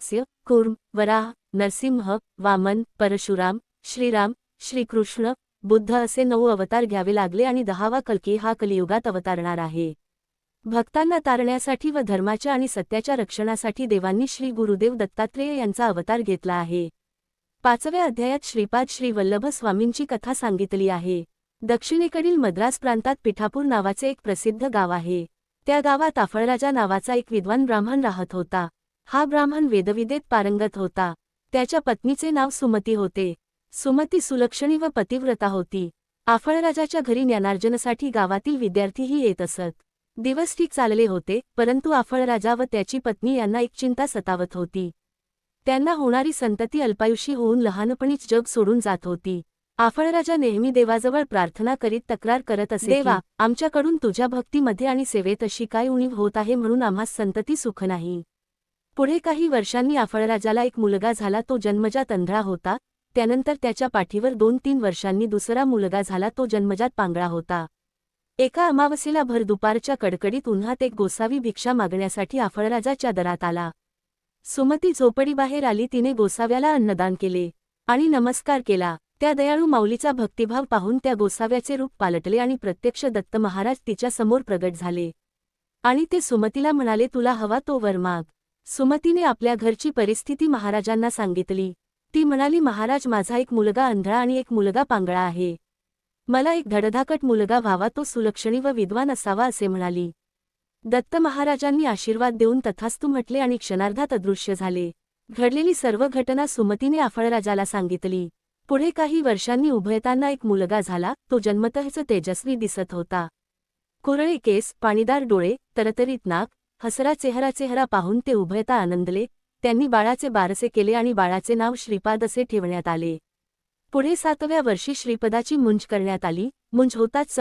मत्स्य, कूर्म, वराह, नरसिंह, वामन, परशुराम, श्रीराम, श्रीकृष्ण, बुद्ध असे 9 अवतार घ्यावे लागले आणि 10वा कल्की हा कलियुगात अवतारणार आहे. भक्तांना तारण्यासाठी व धर्माच्या आणि सत्याच्या रक्षणासाठी देवांनी श्री गुरुदेव दत्तात्रेय यांचा अवतार घेतला आहे. 5व्या अध्यायात श्रीपाद श्री वल्लभ स्वामींची कथा सांगितली आहे. दक्षिणेकडील मद्रास प्रांतात पिठापूर नावाचे एक प्रसिद्ध गाव आहे. त्या गावात आफळराजा नावाचा एक विद्वान ब्राह्मण राहत होता. हा ब्राह्मण वेदविदेत पारंगत होता. त्याच्या पत्नीचे नाव सुमती होते. सुमती सुलक्षणी व पतिव्रता होती. आफळराजाच्या घरी ज्ञानार्जनासाठी गावातील विद्यार्थीही येत असत. दिवस ठीक चालले होते, परंतु आफळराजा व त्याची पत्नी यांना एक चिंता सतावत होती. त्यांना होणारी संतती अल्पायुषी होऊन लहानपणीच जग सोडून जात होती. आफळराजा नेहमी देवाजवळ प्रार्थना करीत तक्रार करत असे, देवा, आमच्याकडून तुझ्या भक्तीमध्ये आणि सेवेत अशी काय उणीव होत आहे म्हणून आम्हास संतती सुख नाही. पुढे काही वर्षांनी आफळराजाला एक मुलगा झाला. तो जन्मजात अंधळा होता. त्यानंतर त्याच्या पाठीवर 2-3 वर्षांनी दुसरा मुलगा झाला. तो जन्मजात पांगळा होता. एका अमावस्येला भर दुपारच्या कडकडीत उन्हात एक गोसावी भिक्षा मागण्यासाठी आफळराजाच्या दरात आला. सुमती झोपडीबाहेर आली. तिने गोसाव्याला अन्नदान केले आणि नमस्कार केला. त्या दयाळू माऊलीचा भक्तिभाव पाहून त्या गोसाव्याचे रूप पालटले आणि प्रत्यक्ष दत्त महाराज तिच्या समोर प्रगट झाले आणि ते सुमतीला म्हणाले, तुला हवा तो वर माग. सुमतीने आपल्या घरची परिस्थिती महाराजांना सांगितली. ती म्हणाली, महाराज, माझा एक मुलगा अंधळा आणि एक मुलगा पांगळा आहे. मला एक धडधाकट मुलगा व्हावा, तो सुलक्षणी व विद्वान असावा असे म्हणाली. दत्त महाराजांनी आशीर्वाद देऊन तथास्तु म्हटले आणि क्षणार्धात अदृश्य झाले. घडलेली सर्व घटना सुमतीने आफळराजाला सांगितली. पुढे काही वर्षांनी उभयतांना एक मुलगा झाला. तो जन्मतःच तेजस्वी दिसत होता. कुरळे केस, पाणीदार डोळे, तरतरीत नाक, हसरा चेहरा पाहून ते उभयता आनंदले. त्यांनी बाळाचे बारसे केले आणि बाळाचे नाव श्रीपाद असे ठेवण्यात आले. पुढे 7व्या वर्षी श्रीपदाची मुंज करण्यात आली. मुंज होताच